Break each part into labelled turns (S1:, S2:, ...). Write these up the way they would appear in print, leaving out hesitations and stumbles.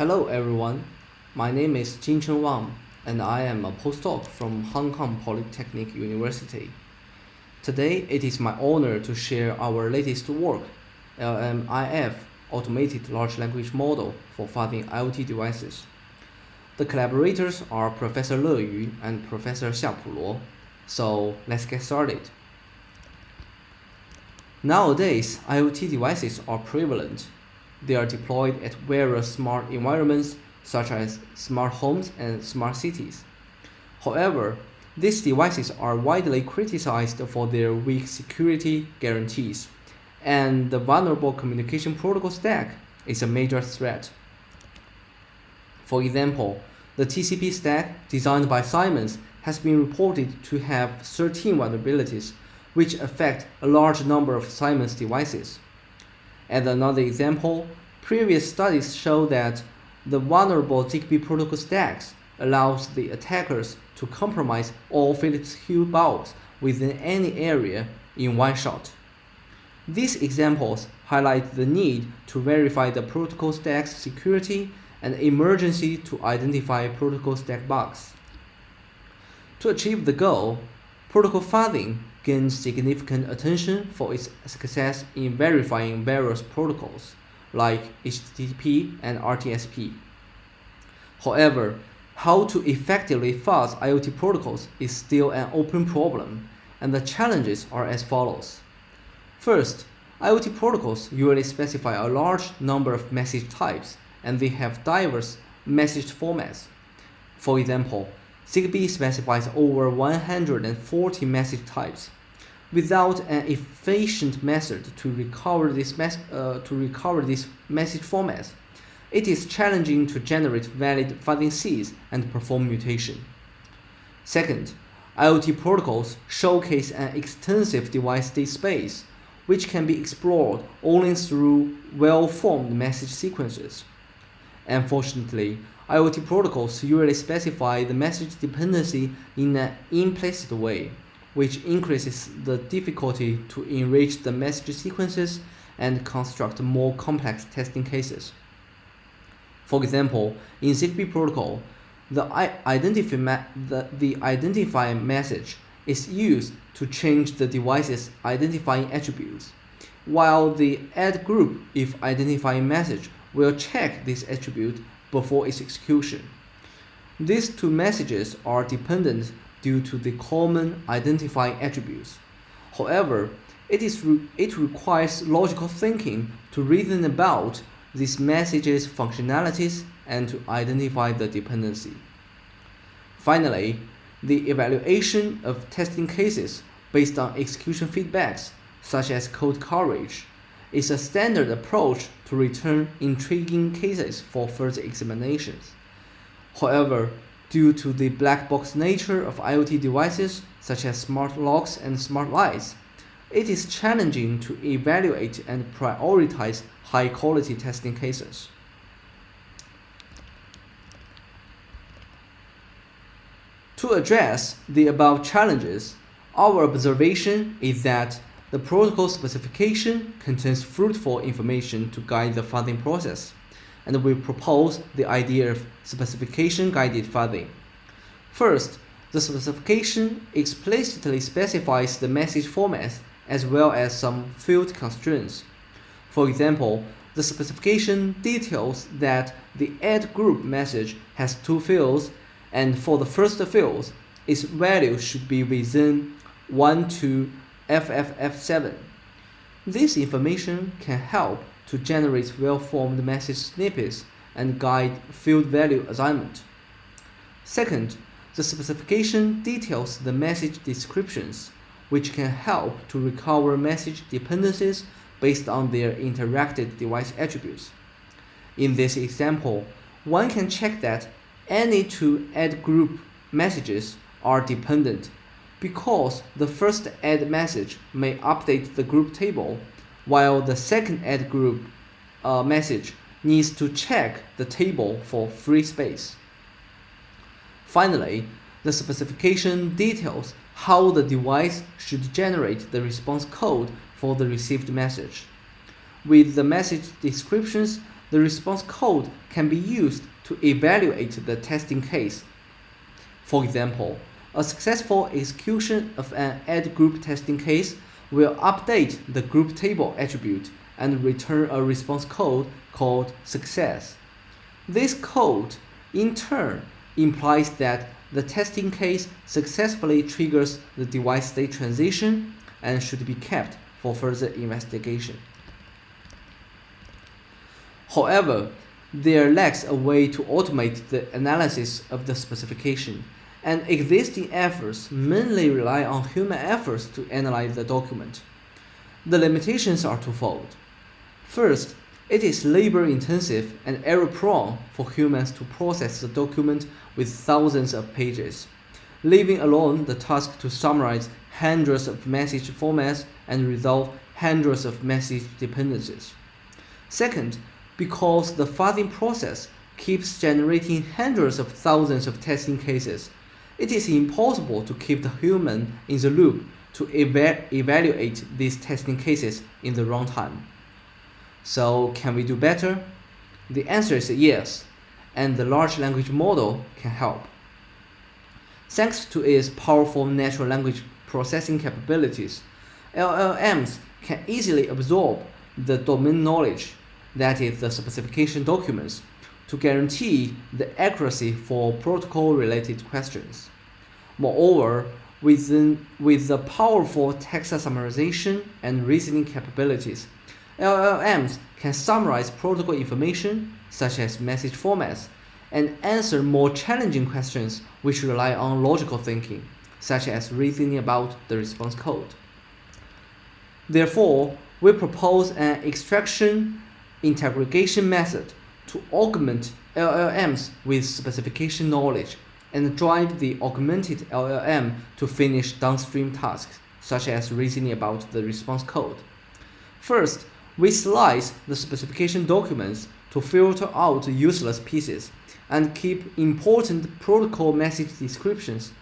S1: Hello everyone, my name is Jincheng Wang and I am a postdoc from Hong Kong Polytechnic University. Today it is my honor to share our latest work, LLMIF, Automated Large Language Model for Fuzzing IoT Devices. The collaborators are Professor Le Yu and Professor Xiapu Luo, so let's get started. Nowadays, IoT devices are prevalent. They are deployed at various smart environments such as smart homes and smart cities. However, these devices are widely criticized for their weak security guarantees, and the vulnerable communication protocol stack is a major threat. For example, the TCP stack designed by Siemens has been reported to have 13 vulnerabilities, which affect a large number of Siemens devices. As another example, previous studies show that the vulnerable ZigBee protocol stacks allows the attackers to compromise all Philips Hue bulbs within any area in one shot. These examples highlight the need to verify the protocol stack's security and emergency to identify protocol stack bugs. To achieve the goal, protocol fuzzing gains significant attention for its success in verifying various protocols, like HTTP and RTSP. However, how to effectively fuzz IoT protocols is still an open problem, and the challenges are as follows. First, IoT protocols usually specify a large number of message types, and they have diverse message formats. For example, ZigBee specifies over 140 message types. Without an efficient method to recover these message formats, it is challenging to generate valid fuzzing seeds and perform mutation. Second, IoT protocols showcase an extensive device state space, which can be explored only through well-formed message sequences. Unfortunately, IoT protocols usually specify the message dependency in an implicit way, which increases the difficulty to enrich the message sequences and construct more complex testing cases. For example, in ZigBee protocol, the identify message is used to change the device's identifying attributes, while the add group if identifying message will check this attribute before its execution. These two messages are dependent due to the common identifying attributes. However, it requires logical thinking to reason about these messages' functionalities and to identify the dependency. Finally, the evaluation of testing cases based on execution feedbacks, such as code coverage, is a standard approach to return intriguing cases for further examinations. However, due to the black box nature of IoT devices, such as smart locks and smart lights, it is challenging to evaluate and prioritize high-quality testing cases. To address the above challenges, our observation is that the protocol specification contains fruitful information to guide the fuzzing process, and we propose the idea of specification-guided fuzzing. First, the specification explicitly specifies the message formats as well as some field constraints. For example, the specification details that the add group message has two fields, and for the first field, its value should be within 1 to FFF7. This information can help to generate well-formed message snippets and guide field value assignment. Second, the specification details the message descriptions, which can help to recover message dependencies based on their interacted device attributes. In this example, one can check that any two add group messages are dependent because the first add message may update the group table, while the second add group message needs to check the table for free space. Finally, the specification details how the device should generate the response code for the received message. With the message descriptions, the response code can be used to evaluate the testing case. For example, a successful execution of an add group testing case will update the group table attribute and return a response code called success. This code, in turn, implies that the testing case successfully triggers the device state transition and should be kept for further investigation. However, there lacks a way to automate the analysis of the specification, and existing efforts mainly rely on human efforts to analyze the document. The limitations are twofold. First, it is labor-intensive and error-prone for humans to process the document with thousands of pages, leaving alone the task to summarize hundreds of message formats and resolve hundreds of message dependencies. Second, because the fuzzing process keeps generating hundreds of thousands of testing cases, it is impossible to keep the human in the loop to evaluate these testing cases in the runtime. So, can we do better? The answer is yes, and the large language model can help. Thanks to its powerful natural language processing capabilities, LLMs can easily absorb the domain knowledge, that is, the specification documents, to guarantee the accuracy for protocol-related questions. Moreover, with the powerful text summarization and reasoning capabilities, LLMs can summarize protocol information, such as message formats, and answer more challenging questions which rely on logical thinking, such as reasoning about the response code. Therefore, we propose an extraction interrogation method to augment LLMs with specification knowledge and drive the augmented LLM to finish downstream tasks, such as reasoning about the response code. First, we slice the specification documents to filter out useless pieces and keep important protocol message descriptions.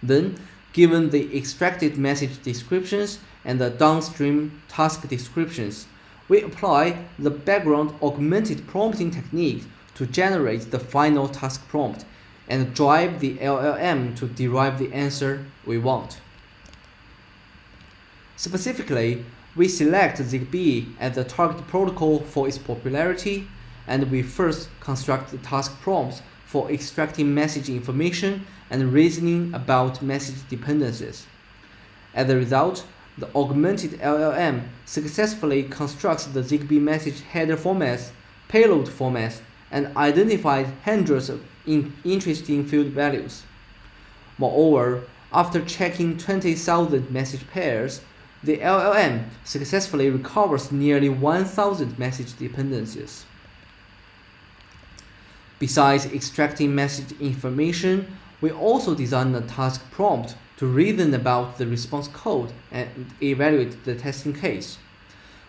S1: Then, given the extracted message descriptions and the downstream task descriptions, we apply the background augmented prompting technique to generate the final task prompt and drive the LLM to derive the answer we want. Specifically, we select ZigBee as the target protocol for its popularity, and we first construct the task prompts for extracting message information and reasoning about message dependencies. As a result, the augmented LLM successfully constructs the ZigBee message header formats, payload formats, and identifies hundreds of interesting field values. Moreover, after checking 20,000 message pairs, the LLM successfully recovers nearly 1,000 message dependencies. Besides extracting message information, we also design a task prompt to reason about the response code and evaluate the testing case.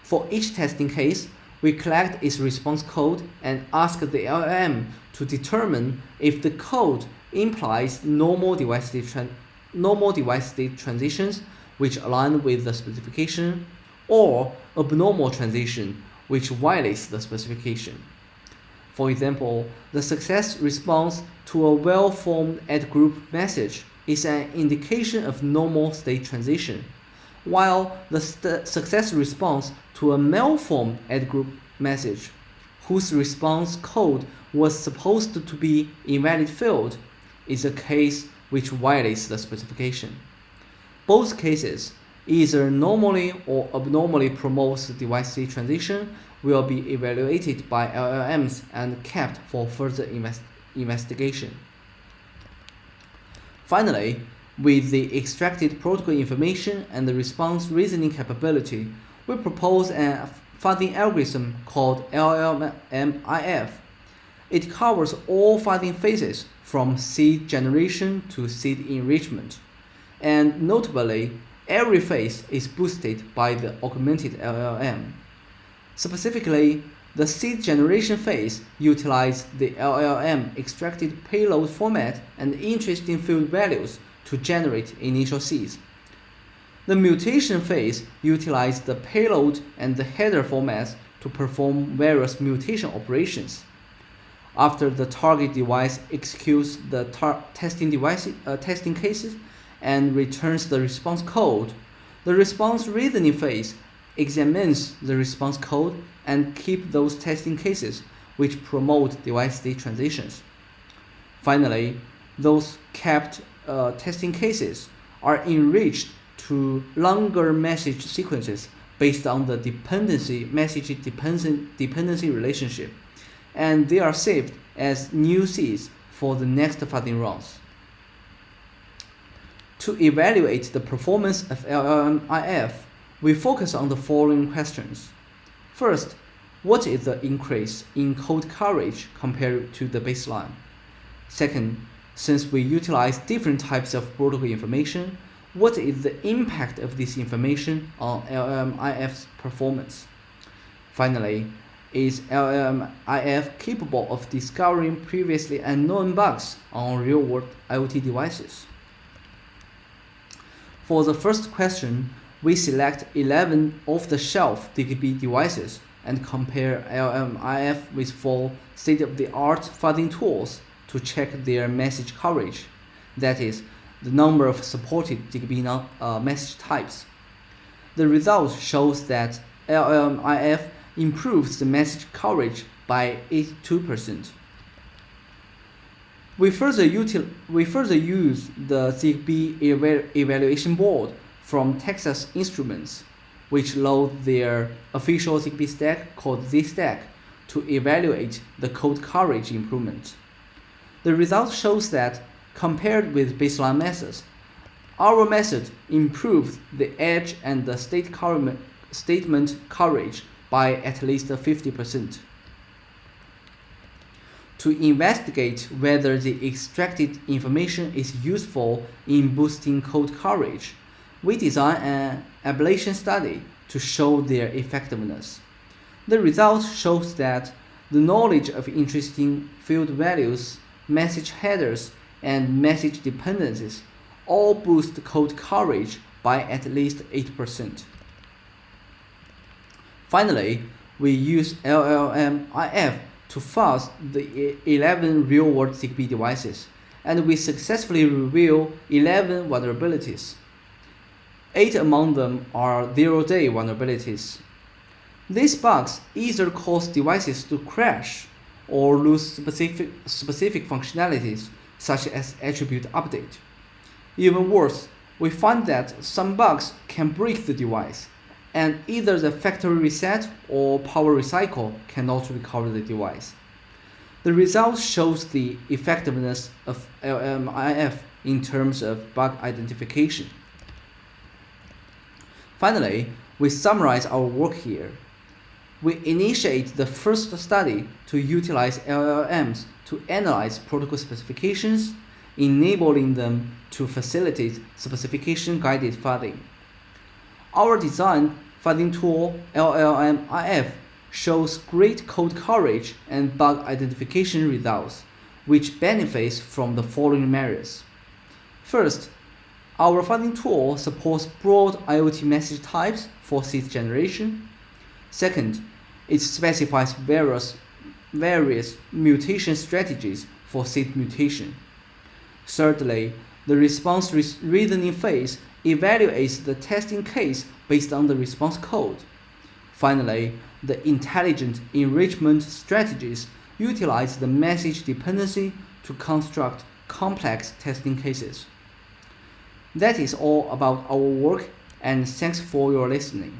S1: For each testing case, we collect its response code and ask the LLM to determine if the code implies normal device state transitions which align with the specification, or abnormal transition which violates the specification. For example, the success response to a well-formed add group message is an indication of normal state transition, while the success response to a malformed add group message, whose response code was supposed to be invalid field, is a case which violates the specification. Both cases, either normally or abnormally promotes the device state transition, will be evaluated by LLMs and kept for further investigation. Finally, with the extracted protocol information and the response reasoning capability, we propose a fuzzing algorithm called LLMIF. It covers all fuzzing phases from seed generation to seed enrichment, and notably, every phase is boosted by the augmented LLM. Specifically, the seed generation phase utilizes the LLM extracted payload format and interesting field values to generate initial seeds. The mutation phase utilizes the payload and the header formats to perform various mutation operations. After the target device executes the testing cases and returns the response code, the response reasoning phase examines the response code and keeps those testing cases which promote device state transitions. Finally, those kept testing cases are enriched to longer message sequences based on the message dependency relationship, and they are saved as new seeds for the next fuzzing rounds. To evaluate the performance of LLMIF, we focus on the following questions. First, what is the increase in code coverage compared to the baseline? Second, since we utilize different types of protocol information, what is the impact of this information on LLMIF's performance? Finally, is LLMIF capable of discovering previously unknown bugs on real-world IoT devices? For the first question, we select 11 off-the-shelf DKB devices and compare LLMIF with 4 state-of-the-art fuzzing tools to check their message coverage, that is, the number of supported DKB message types. The result shows that LLMIF improves the message coverage by 82%. We further use the ZigBee evaluation board from Texas Instruments, which load their official ZigBee stack called Z-Stack to evaluate the code coverage improvement. The result shows that, compared with baseline methods, our method improves the edge and the statement coverage by at least 50%. To investigate whether the extracted information is useful in boosting code coverage, we designed an ablation study to show their effectiveness. The result shows that the knowledge of interesting field values, message headers, and message dependencies all boost code coverage by at least 8%. Finally, we use LLMIF to fuzz the 11 real-world ZigBee devices, and we successfully reveal 11 vulnerabilities. 8 among them are zero-day vulnerabilities. These bugs either cause devices to crash or lose specific functionalities, such as attribute update. Even worse, we find that some bugs can break the device, and either the factory reset or power recycle cannot recover the device. The result shows the effectiveness of LLMIF in terms of bug identification. Finally, we summarize our work here. We initiate the first study to utilize LLMs to analyze protocol specifications, enabling them to facilitate specification-guided fuzzing. Our design fuzzing tool, LLMIF, shows great code coverage and bug identification results, which benefits from the following merits. First, our fuzzing tool supports broad IoT message types for seed generation. Second, it specifies various mutation strategies for seed mutation. Thirdly, the response reasoning phase evaluates the testing case based on the response code. Finally, the intelligent enrichment strategies utilize the message dependency to construct complex testing cases. That is all about our work, and thanks for your listening.